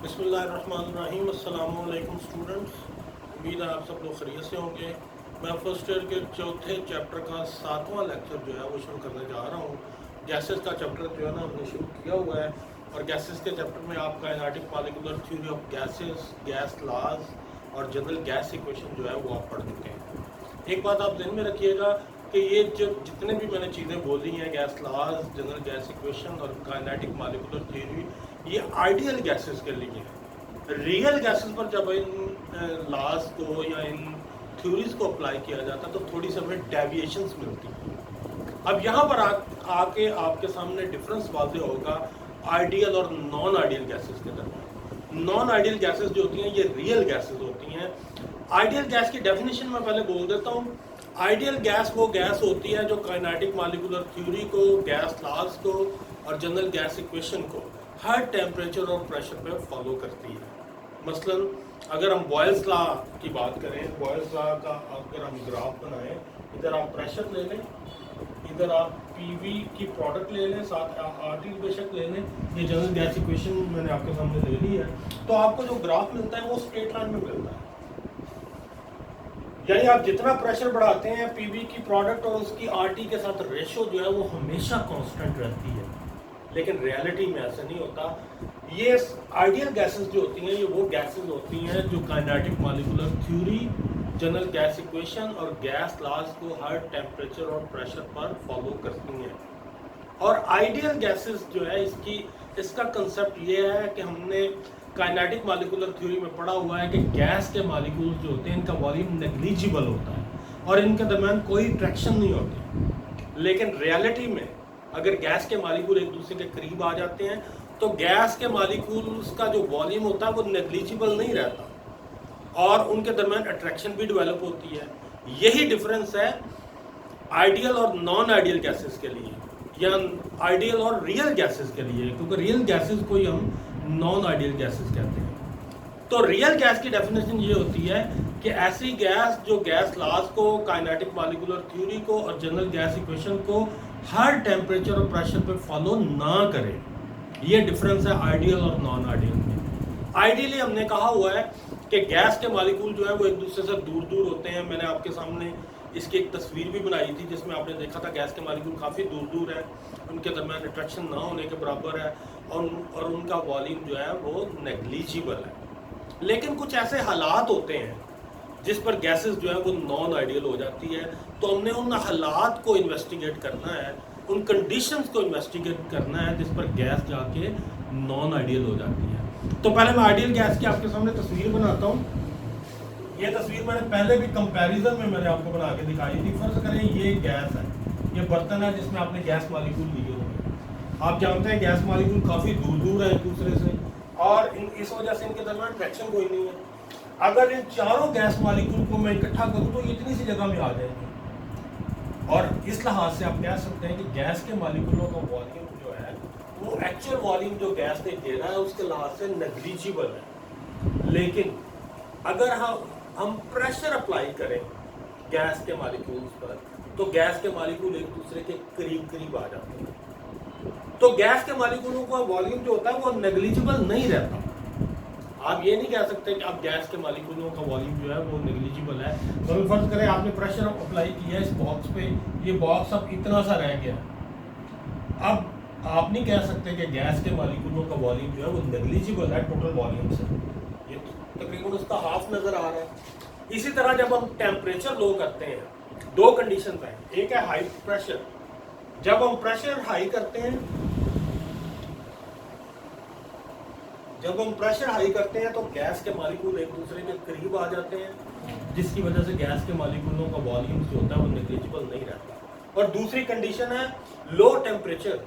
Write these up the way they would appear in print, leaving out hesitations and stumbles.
बिस्मिल्लाहिर्रहमानिर्रहीम। अस्सलाम वालेकुम स्टूडेंट्स, उम्मीद है आप सब लोग खैरियत से होंगे। मैं फर्स्ट ईयर के चौथे चैप्टर का 7वां लेक्चर जो है वो शुरू करने जा रहा हूँ। गैसेस का चैप्टर जो है ना हमने शुरू किया हुआ है, और गैसेस के चैप्टर में आपका kinetic molecular theory of gases, gas laws और जनरल गैस इक्वेशन जो है वो आप पढ़ चुके हैं। एक बात आप ध्यान में रखिएगा कि ये जो जितने भी मैंने चीज़ें बोली हैं, gas laws, general gas equation और काइनेटिक मॉलिक्यूलर थ्योरी, ये आइडियल गैसेस के लिए है। रियल गैसेस पर जब इन लॉज को या इन थ्योरीज को अप्लाई किया जाता है तो थोड़ी सी हमें डेविएशंस मिलती हैं। अब यहाँ पर आके आपके सामने डिफरेंस वाज़ेह होगा आइडियल और नॉन आइडियल गैसेस के दरमियान। नॉन आइडियल गैसेस जो होती हैं ये रियल गैसेस होती हैं। आइडियल गैस की डेफिनेशन मैं पहले बोल देता हूँ। आइडियल गैस वो गैस होती है जो काइनेटिक मॉलिक्यूलर थ्योरी को, गैस लॉज को और जनरल गैस इक्वेशन को हर टेम्परेचर और प्रेशर पे फॉलो करती है। मसलन अगर हम बॉयल्स लॉ की बात करें, बॉयल्स लॉ का अगर हम ग्राफ बनाएं, इधर आप प्रेशर ले लें, इधर आप पीवी की प्रोडक्ट ले लें, साथ आरटी बेशक ले लें, ये जनरल गैस इक्वेशन मैंने आपके सामने ले ली है, तो आपको जो ग्राफ मिलता है वो स्ट्रेट लाइन में मिलता है। यानी आप जितना प्रेशर बढ़ाते हैं पीवी की प्रोडक्ट और उसकी आरटी के साथ रेशो जो है वो हमेशा कांस्टेंट रहती है, लेकिन रियलिटी में ऐसा नहीं होता। ये आइडियल गैसेस जो होती हैं ये वो गैसेस होती हैं जो kinetic molecular theory, general gas equation और गैस लॉज को हर टेम्परेचर और प्रेशर पर फॉलो करती हैं। और आइडियल गैसेस जो है इसका कंसेप्ट ये है कि हमने काइनेटिक मॉलिक्यूलर थ्योरी में पढ़ा हुआ है कि गैस के मॉलिक्यूल जो होते हैं इनका वॉल्यूम नेग्लिजिबल होता है और इनके दरमियान कोई ट्रैक्शन नहीं होती। लेकिन रियलिटी में अगर गैस के मॉलिक्यूल एक दूसरे के करीब आ जाते हैं तो गैस के मॉलिक्यूल्स का जो वॉल्यूम होता है वो नेग्लिजिबल नहीं रहता और उनके दरमियान अट्रैक्शन भी डेवलप होती है। यही डिफरेंस है आइडियल और नॉन आइडियल गैसेस के लिए, या आइडियल और रियल गैसेस के लिए, क्योंकि रियल गैसेस को ही हम नॉन आइडियल गैसेस कहते हैं। तो रियल गैस की डेफिनेशन ये होती है कि ऐसी गैस जो गैस लॉज को, काइनेटिक मॉलिक्यूलर थ्योरी को और जनरल गैस इक्वेशन को हर टेम्परेचर और प्रेशर पे फॉलो ना करे। ये डिफरेंस है आइडियल और नॉन आइडियल में। आइडियली हमने कहा हुआ है कि गैस के मॉलिक्यूल जो है वो एक दूसरे से दूर दूर होते हैं। मैंने आपके सामने इसकी एक तस्वीर भी बनाई थी जिसमें आपने देखा था गैस के मॉलिक्यूल काफ़ी दूर दूर है, उनके दरमियान अट्रैक्शन ना होने के बराबर है और उनका वॉल्यूम जो है वो नेग्लिजिबल है। लेकिन कुछ ऐसे हालात होते हैं जिस पर गैसेस जो है वो नॉन आइडियल हो जाती है, तो हमने उन हालात को इन्वेस्टिगेट करना है, उन कंडीशंस को इन्वेस्टिगेट करना है जिस पर गैस जाके नॉन आइडियल हो जाती है। तो पहले मैं आइडियल गैस की आपके सामने तस्वीर बनाता हूँ। ये तस्वीर मैंने पहले भी कंपैरिजन में मैंने आपको बना के दिखाई थी। फर्ज करें ये गैस है, ये बर्तन है जिसमें आपने गैस मॉलिक्यूल लिए हुए हैं। आप जानते हैं गैस मॉलिक्यूल काफ़ी दूर दूर है एक दूसरे से और इस वजह से इनके दरमियान ट्रैक्शन कोई नहीं है। अगर इन चारों गैस मॉलिक्यूल को मैं इकट्ठा करूँ तो इतनी सी जगह में आ जाएंगे, और इस लिहाज से आप कह सकते हैं कि गैस के मॉलिक्यूलों का वॉल्यूम जो है वो एक्चुअल वॉल्यूम जो गैस ने दे रहा है उसके लिहाज से नेग्लिजिबल है। लेकिन अगर हम प्रेशर अप्लाई करें गैस के मॉलिक्यूल्स पर तो गैस के मॉलिक्यूल एक दूसरे के करीब करीब आ जाते हैं। तो गैस के मॉलिक्यूलों का वॉल्यूम जो होता है वो नेग्लिजिबल नहीं रहता। आप ये नहीं कह सकते कि आप गैस के मॉलिक्यूलों का वॉल्यूम जो है वो नेग्लिजिबल है। तो फर्ज करें आपने प्रेशर अप्लाई किया इस बॉक्स पे, ये बॉक्स अब इतना सा रह गया। अब आप नहीं कह सकते कि गैस के मॉलिक्यूलों का वॉल्यूम जो है वो नेग्लिजिबल है टोटल वॉल्यूम से, ये तकरीबन उसका हाफ नजर आ रहा है। इसी तरह जब हम टेम्परेचर लो करते हैं, दो कंडीशन है, एक है हाई प्रेशर। जब हम प्रेशर हाई करते हैं तो गैस के मॉलिक्यूल एक दूसरे के करीब आ जाते हैं, जिसकी वजह से गैस के मॉलिक्यूलों का वॉल्यूम जो होता है वो नेग्लिजिबल नहीं रहता। और दूसरी कंडीशन है लो टेम्परेचर।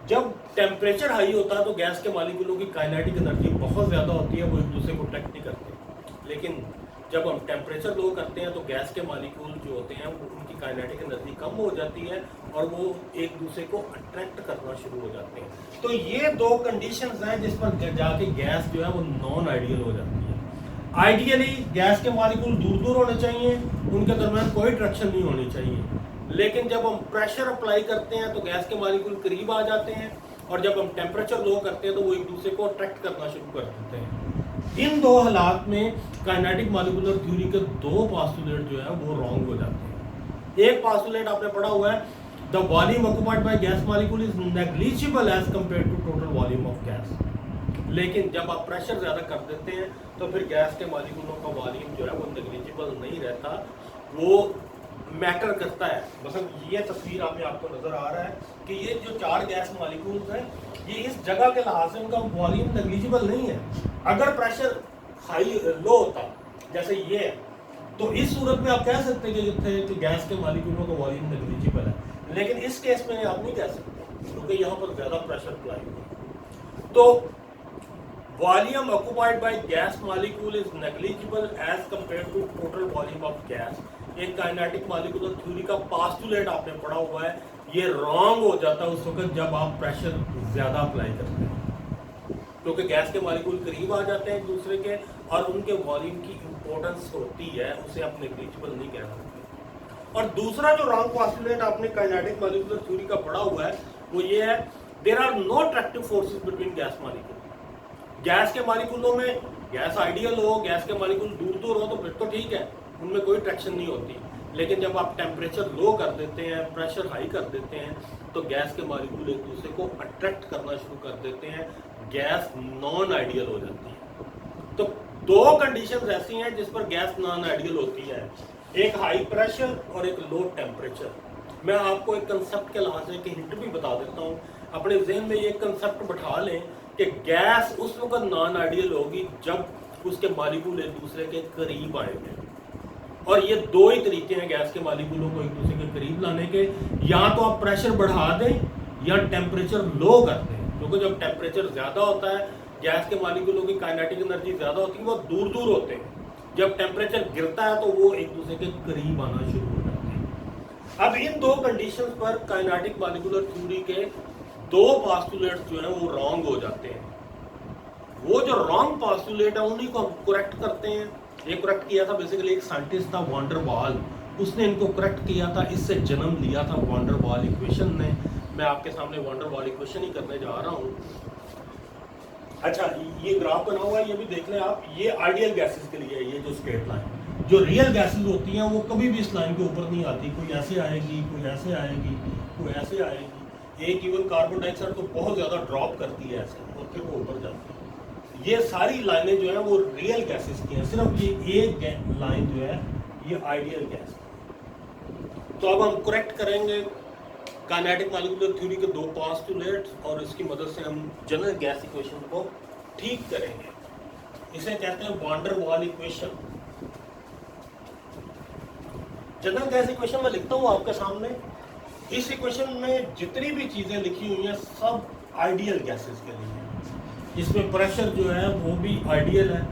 जब टेम्परेचर हाई होता है तो गैस के मॉलिक्यूलों की काइनेटिक एनर्जी बहुत ज़्यादा होती है, वो एक दूसरे को अट्रैक्ट नहीं करते। लेकिन जब हम टेम्परेचर लो करते हैं तो गैस के मॉलिक्यूल जो होते हैं उनकी काइनेटिक एनर्जी कम हो जाती है और वो एक दूसरे को अट्रैक्ट करना शुरू हो जाते हैं। तो ये दो कंडीशंस हैं जिस पर जाके गैस जो है वो नॉन आइडियल हो जाती है। आइडियली गैस के मॉलिक्यूल दूर दूर होने चाहिए, उनके दरमियान कोई ट्रैक्शन नहीं होनी चाहिए। लेकिन जब हम प्रेशर अप्लाई करते हैं तो गैस के मालिक्यूल करीब आ जाते हैं, और जब हम टेम्परेचर लो करते हैं तो वो एक दूसरे को अट्रैक्ट करना शुरू कर देते हैं। इन दो हालात में काइनेटिक मॉलिक्यूलर थ्योरी के दो पास्टुलेट जो है वो रॉन्ग हो जाते हैं। एक पास्टुलेट आपने पढ़ा हुआ है, the volume occupied by gas molecule is negligible as compare to total volume of gas. लेकिन जब आप प्रेशर ज़्यादा कर देते हैं तो फिर गैस के मॉलिक्यूलों का वॉल्यूम जो है वो नेग्लिजिबल नहीं रहता, वो मैटर करता है। मतलब ये तस्वीर में आपको नजर आ रहा है कि ये जो चार गैस मॉलिक्यूल्स हैं ये इस जगह के लिहाज से उनका वॉल्यूम नेग्लिजिबल नहीं है। अगर प्रेशर हाई लो होता जैसे ये है तो इस सूरत में आप कह सकते हैं कि गैस के मॉलिक्यूलों का वॉल्यूम नेग्लिजिबल है, लेकिन इस केस में आप नहीं कह सकते क्योंकि यहाँ पर ज़्यादा प्रेशर अप्लाई हुआ। तो volume occupied by gas molecule is negligible as compare to total volume of gas. एक काइनेटिक मॉलिक्यूलर थ्योरी का पास्टुलेट आपने पढ़ा हुआ है, ये रॉन्ग हो जाता है उस वक्त जब आप प्रेशर ज़्यादा अप्लाई करते हैं, क्योंकि गैस के मॉलिक्यूल करीब आ जाते हैं एक दूसरे के और उनके वॉल्यूम की इंपॉर्टेंस होती है, उसे आप नेग्लिजिबल नहीं कह सकते। और दूसरा जो रॉन्ग पास्टुलेट आपने काइनेटिक मॉलिक्यूलर थ्योरी का पढ़ा हुआ है वो ये है, there are no attractive forces between gas molecule. Gas के मॉलिक्यूलों में गैस आइडियल हो, गैस के मॉलिक्यूल दूर दूर हो तो फिर तो ठीक है, उनमें कोई ट्रैक्शन नहीं होती। लेकिन जब आप टेम्परेचर लो कर देते हैं, प्रेशर हाई कर देते हैं, तो गैस के मॉलिक्यूल एक दूसरे को अट्रैक्ट करना शुरू कर देते हैं, गैस नॉन आइडियल हो जाती है। तो दो कंडीशंस ऐसी हैं जिस पर गैस नॉन आइडियल होती है, एक हाई प्रेशर और एक लो टेम्परेचर। मैं आपको एक कंसेप्ट के लिहाज से हिंट भी बता देता हूँ, अपने जहन में ये कंसेप्ट बैठा लें कि गैस उस वक्त नॉन आइडियल होगी जब उसके मॉलिक्यूल एक दूसरे के करीब आएंगे। और ये दो ही तरीके हैं गैस के मॉलिक्यूलों को एक दूसरे के करीब लाने के, या तो आप प्रेशर बढ़ा दें या टेम्परेचर लो कर दें, क्योंकि जब टेम्परेचर ज़्यादा होता है गैस के मॉलिक्यूलों की काइनेटिक एनर्जी ज़्यादा होती है, वो दूर दूर होते हैं। जब टेम्परेचर गिरता है तो वो एक दूसरे के करीब आना शुरू हो जाते हैं। अब इन दो कंडीशंस पर काइनेटिक मॉलिक्यूलर थ्योरी के दो पास्टुलेट्स जो हैं वो रॉन्ग हो जाते हैं। वो जो रॉन्ग पास्टुलेट है उन्हीं को हम करेक्ट करते हैं। ये करेक्ट किया था बेसिकली एक साइंटिस्ट था वॉन डर वाल, उसने इनको करेक्ट किया था, इससे जन्म लिया था वॉन डर वाल इक्वेशन ने। मैं आपके सामने वॉन डर वाल इक्वेशन ही करने जा रहा हूँ। अच्छा, ये ग्राफ बना हुआ है, ये भी देख लें आप, ये आइडियल गैसेस के लिए है, ये जो स्ट्रेट लाइन। जो रियल गैसेस होती हैं वो कभी भी इस लाइन के ऊपर नहीं आती, कोई ऐसे आएगी, कोई ऐसे आएगी, कोई ऐसे आएगी। एक इवन कार्बन डाइऑक्साइड तो बहुत ज़्यादा ड्रॉप करती है ऐसे और फिर वो ऊपर जाती है। ये सारी लाइनें जो है वो रियल गैसेस की हैं, सिर्फ ये एक लाइन जो है ये आइडियल गैस। तो अब हम करेक्ट करेंगे काइनेटिक मॉलिक्यूलर थ्योरी के दो पास्टुलेट्स और इसकी मदद से हम जनरल गैस इक्वेशन को ठीक करेंगे। इसे कहते हैं वॉन डर वाल इक्वेशन। जनरल गैस इक्वेशन में लिखता हूँ आपके सामने। इस इक्वेशन में जितनी भी चीज़ें लिखी हुई हैं सब आइडियल गैसेस के लिए। इसमें प्रेशर जो है वो भी आइडियल है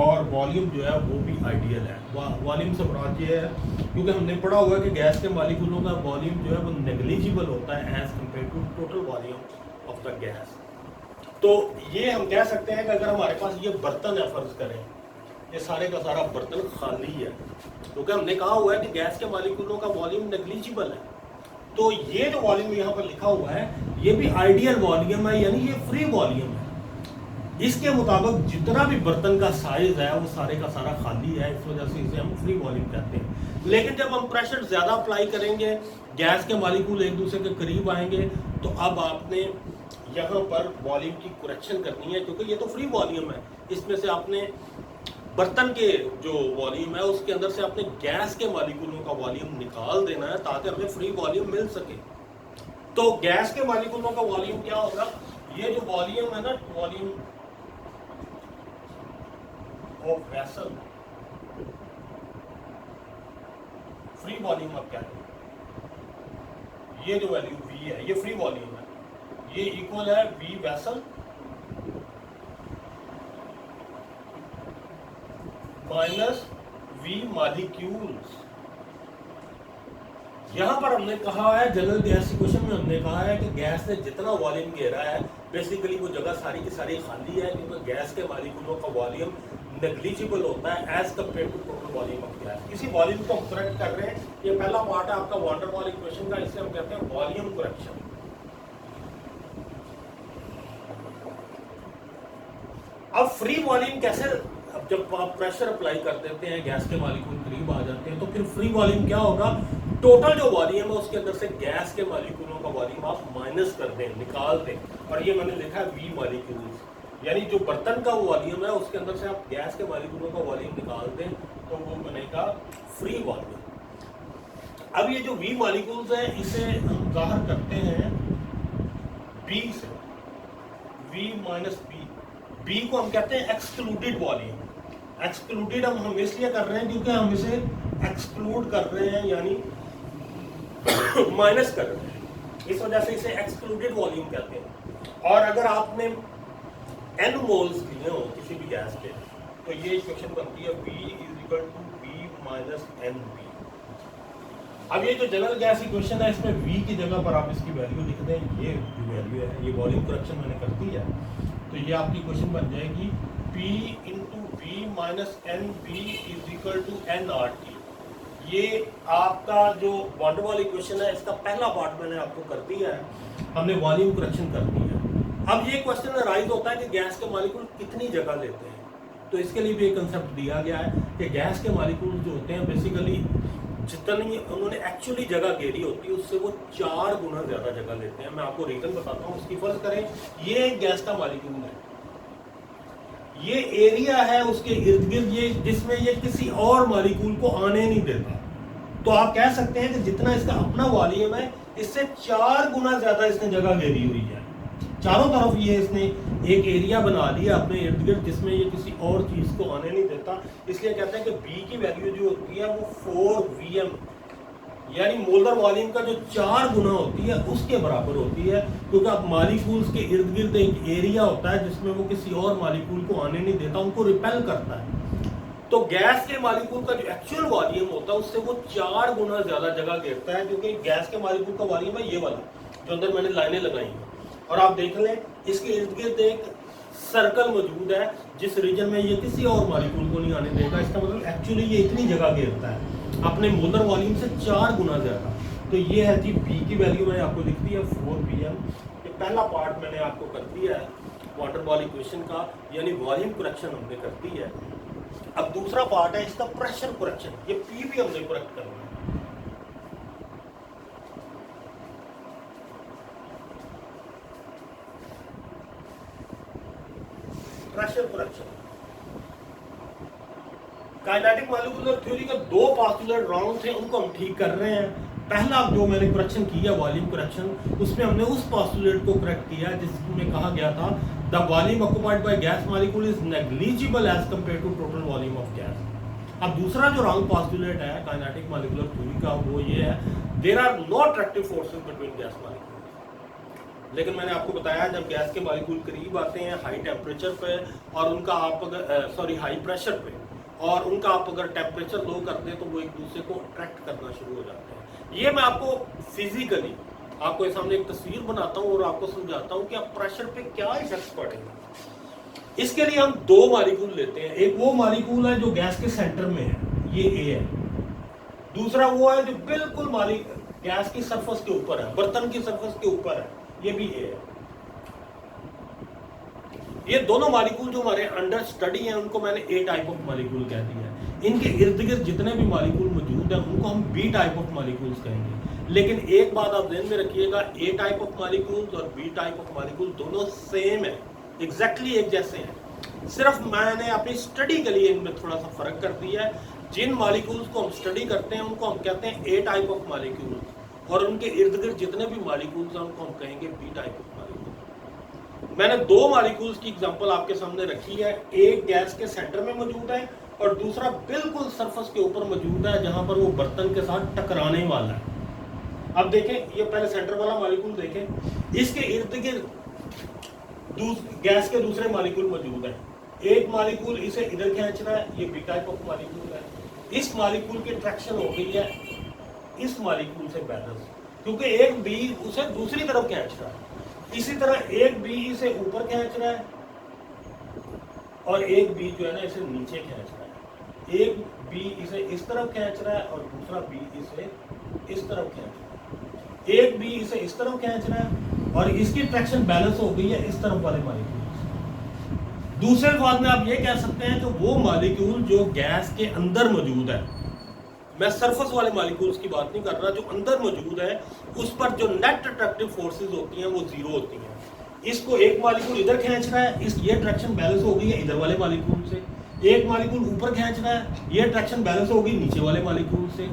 और वॉल्यूम जो है वो भी आइडियल है। वॉल्यूम से मुराद ये है क्योंकि हमने पढ़ा हुआ है कि गैस के मॉलिक्यूलों का वॉल्यूम जो है वो नेग्लिजिबल होता है as compare to total volume of the gas. तो ये हम कह सकते हैं कि अगर हमारे पास ये बर्तन है, फर्ज करें ये सारे का सारा बर्तन खाली है, क्योंकि हमने कहा हुआ है कि गैस के मॉलिक्यूलों का वॉल्यूम नेग्लिजिबल है, तो ये जो वॉल्यूम यहाँ पर लिखा हुआ है ये भी आइडियल वॉल्यूम है, यानी ये फ्री वॉल्यूम है। इसके मुताबिक जितना भी बर्तन का साइज है वो सारे का सारा खाली है, इस वजह से इसे हम फ्री वॉल्यूम कहते हैं। लेकिन जब हम प्रेशर ज़्यादा अप्लाई करेंगे, गैस के मॉलिक्यूल एक दूसरे के करीब आएंगे, तो अब आपने यहाँ पर वॉल्यूम की करेक्शन करनी है, क्योंकि ये तो फ्री वॉल्यूम है। इसमें से आपने बर्तन के जो वॉल्यूम है उसके अंदर से आपने गैस के मॉलिक्यूलों का वॉल्यूम निकाल देना है ताकि हमें फ्री वॉल्यूम मिल सके। तो गैस के मॉलिक्यूलों का वॉल्यूम क्या होगा, ये जो वॉल्यूम है ना, volume of vessel, free volume आप क्या है, ये जो वैल्यू V है ये फ्री वॉल्यूम है, ये इक्वल है V vessel minus V molecules. यहां पर हमने कहा है जनरल गैस इक्वेशन में हमने कहा है कि गैस ने जितना वॉल्यूम घेरा है बेसिकली वो जगह सारी की सारी खाली है, क्योंकि गैस के मॉलिक्यूलों का वॉल्यूम नेग्लिजिबल होता है as compare to total volume of gas. इसी वॉल्यूम को हम करेक्ट कर रहे हैं। ये पहला पार्ट है आपका वान डेर वाल इक्वेशन का, इसे हम कहते हैं वॉल्यूम करेक्शन। अब फ्री वॉल्यूम कैसे, अब जब आप प्रेशर अप्लाई कर देते हैं, गैस के मॉलिक्यूल करीब आ जाते हैं, तो फिर फ्री वॉल्यूम क्या होगा, टोटल जो वॉल्यूम है उसके अंदर से गैस के मॉलिक्यूलों का वॉल्यूम आप माइनस कर दें, निकाल दें, और ये मैंने लिखा है वी मॉलिक्यूल्स, यानी जो बर्तन का वॉल्यूम है उसके अंदर से आप गैस के मॉलिक्यूलों का वॉल्यूम निकाल दें तो वो बनेगा फ्री वॉल्यूम। अब ये जो वी मॉलिक्यूल्स हैं इसे हम जाहिर करते हैं बी से, वी माइनस बी। बी को हम कहते हैं एक्सक्लूडेड वॉल्यूम। एक्सक्लूडेड हम इसलिए कर रहे हैं क्योंकि हम इसे एक्सक्लूड कर रहे हैं, यानी माइनस कर रहे हैं, इस वजह से इसे एक्सक्लूडेड वॉल्यूम कहते हैं। और अगर आपने n मोल्स लिए हो किसी भी गैस के, तो ये इक्वेशन बनती है V is equal to V minus NB। अब ये जो जनरल गैस इक्वेशन है इसमें V की जगह पर आप इसकी वैल्यू लिख दें, ये जो वैल्यू है, ये वॉल्यूम करेक्शन मैंने कर दी है, तो ये आपकी इक्वेशन बन जाएगी P into V minus NB is equal to NRT। ये आपका जो वान डेर वाल इक्वेशन है इसका पहला पार्ट मैंने आपको कर दिया है, हमने वॉल्यूम करेक्शन कर दी है। अब ये क्वेश्चन अराइज होता है कि गैस के मॉलिक्यूल कितनी जगह लेते हैं, तो इसके लिए भी एक कंसेप्ट दिया गया है कि गैस के मॉलिक्यूल जो होते हैं बेसिकली जितनी उन्होंने एक्चुअली जगह घेरी होती है उससे वो 4 गुना ज्यादा जगह लेते हैं। मैं आपको रीजन बताता हूँ उसकी। फर्ज करें ये एक गैस का मॉलिक्यूल है, ये एरिया है उसके इर्द गिर्द ये जिसमें ये किसी और मॉलिक्यूल को आने नहीं देता, तो आप कह सकते हैं कि जितना इसका अपना वॉल्यूम है इससे 4 गुना ज्यादा इसने जगह घेरी हुई है। चारों तरफ ये इसने एक एरिया बना लिया अपने इर्द गिर्द जिसमें ये किसी और चीज को आने नहीं देता। इसलिए कहते हैं कि बी की वैल्यू जो होती है वो 4 Vm, यानी मोलर वॉल्यूम का जो 4 गुना होती है उसके बराबर होती है, क्योंकि अब मॉलिक्यूल्स के इर्द गिर्द एक एरिया होता है जिसमें वो किसी और मॉलिक्यूल को आने नहीं देता, उनको रिपेल करता है। तो गैस के मॉलिक्यूल का जो एक्चुअल वॉल्यूम होता है उससे वो 4 गुना ज्यादा जगह घेरता है, क्योंकि गैस के मॉलिक्यूल का वॉल्यूम है ये वाला जो अंदर मैंने लाइनें लगाई हैं। और आप देख लें इसके इर्द गिर्द एक सर्कल मौजूद है जिस रीजन में ये किसी और मॉलिक्यूल को नहीं आने देगा। इसका मतलब एक्चुअली ये इतनी जगह घेरता है अपने मोलर वॉल्यूम से 4 गुना ज्यादा। तो ये है जी बी की वैल्यू मैंने आपको लिख दी है 4 Vm। ये पहला पार्ट मैंने आपको कर दिया है वान डेर वाल इक्वेशन का, यानी वॉल्यूम करेक्शन हमने कर दी है। अब दूसरा पार्ट है इसका प्रेशर करेक्शन, ये पी भी हमने करेक्ट करना है। Pressure correction kinetic molecular theory के 2 पोस्टुलेट रॉन्ग थे, उनको हम ठीक कर रहे हैं। पहला जो मैंने करेक्शन किया वॉल्यूम करेक्शन, उसमें हमने उस पोस्टुलेट को करेक्ट किया जिसमें कहा गया था the volume occupied by gas molecule is negligible as compare to total volume of gas. अब दूसरा जो रॉन्ग पोस्टुलेट है काइनेटिक मॉलिक्यूलर थ्योरी का वो ये है there are no attractive forces between gas molecule. लेकिन मैंने आपको बताया जब गैस के मॉलिक्यूल करीब आते हैं हाई टेम्परेचर पे और उनका आप अगर हाई प्रेशर पे और उनका आप अगर टेम्परेचर लो कर दें तो वो एक दूसरे को अट्रैक्ट करना शुरू हो जाते हैं। ये मैं आपको फिजिकली आपको सामने एक तस्वीर बनाता हूँ और आपको समझाता हूँ कि आप प्रेशर पे क्या इफेक्ट पड़ेगा। इसके लिए हम 2 मॉलिक्यूल लेते हैं। एक वो मॉलिक्यूल है जो गैस के सेंटर में है, ये ए है। दूसरा वो है जो बिल्कुल गैस की सरफेस के ऊपर है, बर्तन की सरफेस के ऊपर है, ये भी ए है। ये दोनों मॉलिक्यूल जो हमारे अंडर स्टडी हैं उनको मैंने ए टाइप ऑफ मॉलिक्यूल कह दिया है। इनके इर्द गिर्द जितने भी मॉलिक्यूल मौजूद हैं उनको हम बी टाइप ऑफ मॉलिक्यूल्स कहेंगे। लेकिन एक बात आप ध्यान में रखिएगा, ए टाइप ऑफ मॉलिक्यूल्स और बी टाइप ऑफ मॉलिक्यूल दोनों सेम है, एग्जैक्टली एक जैसे हैं। सिर्फ मैंने अपनी स्टडी के लिए इनमें थोड़ा सा फर्क कर दिया है। जिन मॉलिक्यूल्स को हम स्टडी करते हैं उनको हम कहते हैं ए टाइप ऑफ मॉलिक्यूल्स, और उनके इर्द गिर्द जितने भी मॉलिक्यूल्स हैं उनको हम कहेंगे बी टाइप ऑफ मॉलिक्यूल। मैंने 2 मॉलिक्यूल्स की एग्जांपल आपके सामने रखी है, एक गैस के सेंटर में मौजूद है और दूसरा बिल्कुल सरफेस के ऊपर मौजूद है जहां पर वो बर्तन के साथ टकराने वाला है। अब देखें ये पहले सेंटर वाला मॉलिक्यूल देखें, इसके इर्द गिर्द गैस के दूसरे मॉलिक्यूल मौजूद है। एक मॉलिक्यूल इसे इधर खींच रहा है, ये बी टाइप ऑफ मॉलिक्यूल है। इस मॉलिक्यूल की ट्रैक्शन हो गई है इस मॉलिक्यूल से बैलेंस, क्योंकि एक बी उसे दूसरी तरफ खींच रहा है। इसी तरह एक बी इसे ऊपर खींच रहा है और एक बी जो है ना इसे नीचे खींच रहा है, एक बी इसे इस तरफ खींच रहा है और दूसरा बी इसे इस तरफ खींच रहा है। एक बी इसे इस तरफ खींच रहा है और इसकी ट्रैक्शन बैलेंस हो गई है इस तरफ वाले मॉलिक्यूल से। दूसरे अल्फाज में आप ये कह सकते हैं कि वो मॉलिक्यूल जो गैस के अंदर मौजूद है, मैं सरफेस वाले मॉलिक्यूल्स की बात नहीं कर रहा, जो अंदर मौजूद है उस पर जो नेट अट्रैक्टिव फोर्सेस होती हैं वो जीरो होती हैं। इसको एक मॉलिक्यूल इधर खींच रहा है, इस ये ट्रैक्शन बैलेंस हो गई है इधर वाले मॉलिक्यूल से। एक मॉलिक्यूल ऊपर खींच रहा है, ये ट्रैक्शन बैलेंस होगी नीचे वाले मॉलिक्यूल से।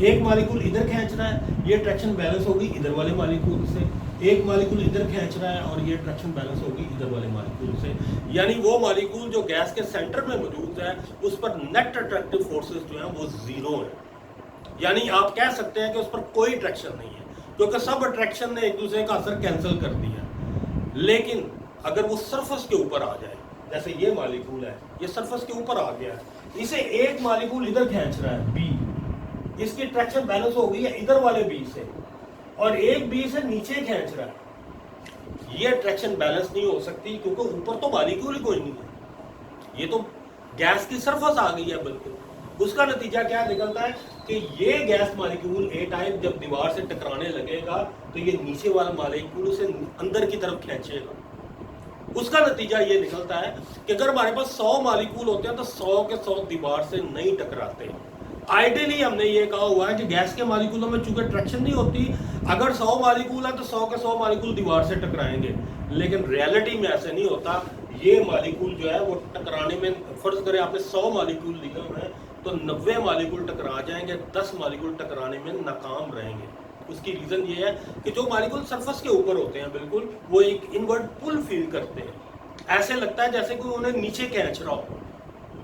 एक मॉलिक्यूल इधर खींच रहा है, ये ट्रैक्शन बैलेंस होगी इधर वाले मॉलिक्यूल से। एक मॉलिक्यूल इधर खींच रहा है और ये ट्रैक्शन बैलेंस होगी इधर वाले मॉलिक्यूल से। यानी वो मॉलिक्यूल जो गैस के सेंटर में मौजूद है उस पर नेट अट्रैक्टिव फोर्सेस जो है वो जीरो है। यानी आप कह सकते हैं कि उस पर कोई अट्रैक्शन नहीं है, क्योंकि सब अट्रैक्शन ने एक दूसरे का असर कैंसिल कर दिया। लेकिन अगर वो सरफेस के ऊपर आ जाए, जैसे ये मॉलिक्यूल है, ये सरफेस के ऊपर आ गया है, इसे एक मॉलिक्यूल इधर खींच रहा है बी, इसकी ट्रैक्शन बैलेंस हो गई है इधर वाले बी से, और एक बी से नीचे खींच रहा है, ये ट्रैक्शन बैलेंस नहीं हो सकती क्योंकि ऊपर तो मॉलिक्यूल ही कोई नहीं है, ये तो गैस की सरफेस आ गई है बिल्कुल। उसका नतीजा क्या निकलता है कि ये गैस मॉलिक्यूल ए टाइप जब दीवार से टकराने लगेगा तो ये नीचे वाला मॉलिक्यूल उसे अंदर की तरफ खींचेगा। उसका नतीजा ये निकलता है कि अगर हमारे पास 100 मॉलिक्यूल होते हैं तो 100 के 100 दीवार से नहीं टकराते। आइडियली हमने ये कहा हुआ है कि गैस के मॉलिक्यूलों में चूंकि ट्रैक्शन नहीं होती, अगर 100 मॉलिक्यूल है तो 100 के 100 मॉलिक्यूल दीवार से टकराएंगे, लेकिन रियलिटी में ऐसे नहीं होता। ये मॉलिक्यूल जो है वो टकराने में, फर्ज करें आपने 100 मॉलिक्यूल लिखे हुए हैं तो 90 मॉलिक्यूल टकरा जाएंगे, 10 मॉलिक्यूल टकराने में नाकाम रहेंगे। उसकी रीजन ये है कि जो मॉलिक्यूल सरफेस के ऊपर होते हैं बिल्कुल, वो एक इनवर्ट पुल फील करते हैं। ऐसे लगता है जैसे कोई उन्हें नीचे खींच रहा हो।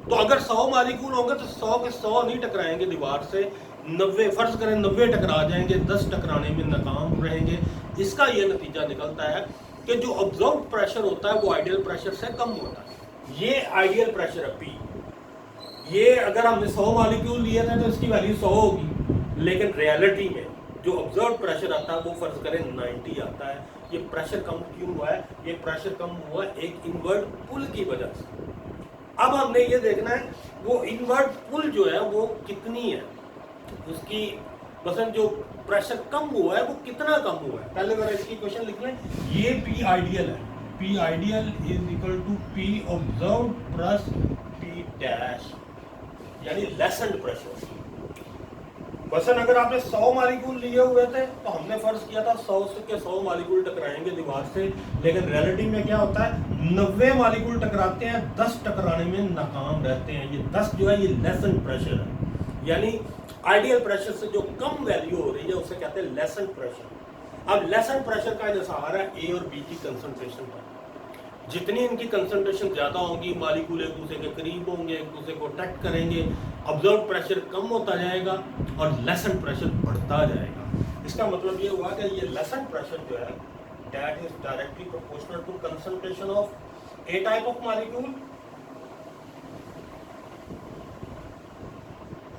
तो अगर 100 मॉलिक्यूल होंगे तो 100 के 100 नहीं टकराएंगे दीवार से, 90 फर्ज करें 90 टकरा जाएंगे, 10 टकराने में नाकाम रहेंगे। इसका ये नतीजा निकलता है कि जो ऑब्जर्व प्रेशर होता है वो आइडियल प्रेशर से कम होता है। ये आइडियल प्रेशर है पी। ये अगर हमने 100 मॉलिक्यूल लिए थे तो इसकी वैल्यू 100 होगी, लेकिन रियलिटी में जो ऑब्जर्व प्रेशर आता है वो फर्ज करें 90 आता है। ये प्रेशर कम क्यों हुआ है? ये प्रेशर कम हुआ एक इनवर्ट पुल की वजह से। अब हमने ये देखना है वो इनवर्ट पुल जो है वो कितनी है, उसकी बसन जो प्रेशर कम हुआ है वो कितना कम हुआ है। पहले अगर इसकी क्वेश्चन लिख लें, ये पी आइडियल है, P ideal is equal to P observe plus P dash, यानी लेसेंड प्रेशर। बसन अगर आपने 100 मॉलिक्यूल लिए हुए थे तो हमने फर्ज किया था 100 के 100 मॉलिक्यूल टकराएंगे दीवार से, लेकिन रियलिटी में क्या होता है 90 मॉलिक्यूल टकराते हैं, 10 टकराने में नाकाम रहते हैं। ये 10 जो है ये लेसेंड प्रेशर है, यानी आइडियल प्रेशर से जो कम वैल्यू हो रही है उसे कहते हैं लेसेंड प्रेशर। अब लेसेंड प्रेशर का इन्हिसार है ए और बी की कंसंट्रेशन पर। जितनी इनकी कंसंट्रेशन ज़्यादा होगी, मॉलिक्यूल एक दूसरे के करीब होंगे, एक दूसरे को अट्रैक्ट करेंगे, ऑब्जर्व प्रेशर कम होता जाएगा और लेसेंड प्रेशर बढ़ता जाएगा। इसका मतलब ये हुआ कि ये लेसेंड प्रेशर जो है that is directly proportional to concentration of A type of molecule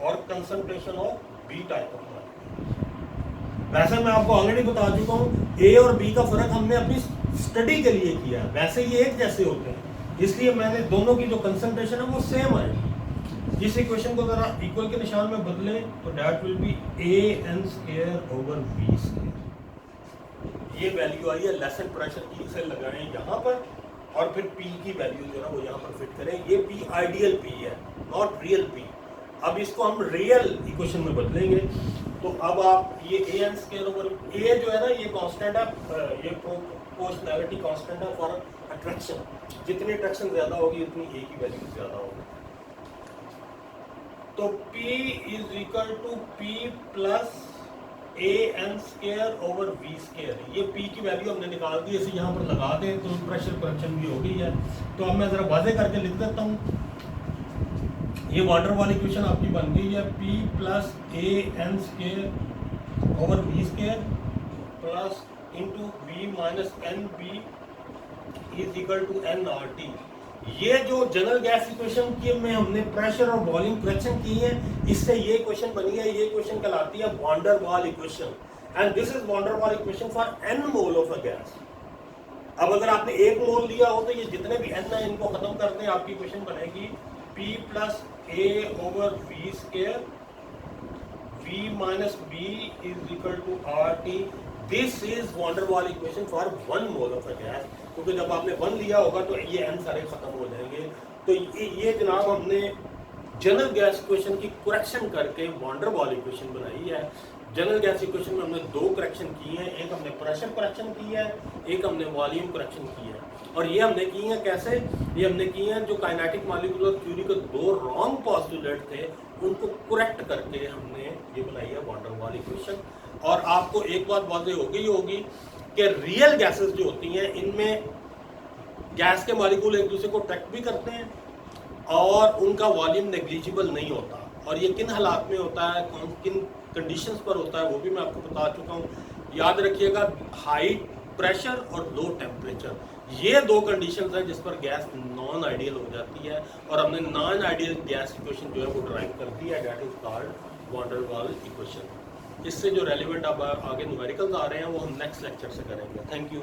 और concentration of B type of molecule. वैसे मैं आपको ऑलरेडी बता चुका हूँ ए और बी का फर्क हमने अपनी स्टडी के लिए किया है, वैसे ये एक जैसे होते हैं, इसलिए मैंने दोनों की जो कंसंट्रेशन है वो सेम आएगी। इस इक्वेशन को जरा इक्वल के निशान में बदलें तो that will be an² over v²। ये वैल्यू आई है लेसेंड प्रेशर की, इसे लगाएं यहाँ पर और फिर p की वैल्यू जो है वो यहाँ पर फिट करें। ये p आइडियल p है, नॉट रियल p। अब इसको हम रियल इक्वेशन में बदलेंगे तो अब आप ये an² ओवर a जो है ना ये कांस्टेंट है, ये प्रोपोर्शनैलिटी कांस्टेंट है फॉर अट्रैक्शन। जितनी अट्रैक्शन ज्यादा होगी उतनी a की वैल्यू ज्यादा होगी। तो p is equal to p plus an² over v²। ये p की वैल्यू हमने निकाल दी, इसे यहाँ पर लगा दें तो प्रेशर करेक्शन भी हो गई है। तो अब मैं जरा वाज़े करके लिख देता हूँ। ये वाटर वाली इक्वेशन आपकी बन गई है p plus an² over v² plus into v minus nb is equal to nRT। ये जो जनरल गैस इक्वेशन की में हमने प्रेशर और वॉल्यूम करेक्शन की है, इससे ये इक्वेशन बनी है। ये इक्वेशन कहलाती है van der Waals equation and this is van der Waals equation for n mole of a gas. अब अगर आपने 1 मोल लिया हो तो ये जितने भी n है इनको खत्म कर दें, आपकी इक्वेशन बनेगी P plus A over V square V minus B is equal to RT। This is van der Waal equation for 1 mole of a gas, क्योंकि जब आपने 1 लिया होगा तो ये n सारे खत्म हो जाएंगे। तो ये जनाब हमने जनरल गैस इक्वेशन की करेक्शन करके वॉन डेर वाल इक्वेशन बनाई है। जनरल गैस इक्वेशन में हमने 2 करेक्शन किए हैं, एक हमने प्रेशर करेक्शन किया है, एक हमने वॉल्यूम करेक्शन किया है। और ये हमने की हैं कैसे? ये हमने की हैं जो काइनेटिक मॉलिक्यूलर थ्योरी के 2 रॉन्ग पोस्टुलेट थे उनको करेक्ट करके हमने ये बनाई है वॉन डेर वाल इक्वेशन। और आपको एक बात वाज़ेह हो गई होगी कि रियल गैसेस जो होती हैं इनमें गैस के मॉलिक्यूल एक दूसरे को अट्रैक्ट भी करते हैं और उनका वॉल्यूम नेग्लिजिबल नहीं होता। और ये किन हालात में होता है, किन कंडीशंस पर होता है, वो भी मैं आपको बता चुका हूँ। याद रखिएगा, हाई प्रेशर और लो टेम्परेचर, ये 2 कंडीशंस हैं जिस पर गैस नॉन आइडियल हो जाती है। और हमने नॉन आइडियल गैस इक्वेशन जो है वो ड्राइव कर दी है, that is called van der Waal equation. इससे जो रेलिवेंट अब आगे न्यूमेरिकल्स आ रहे हैं वो हम नेक्स्ट लेक्चर से करेंगे। Thank you.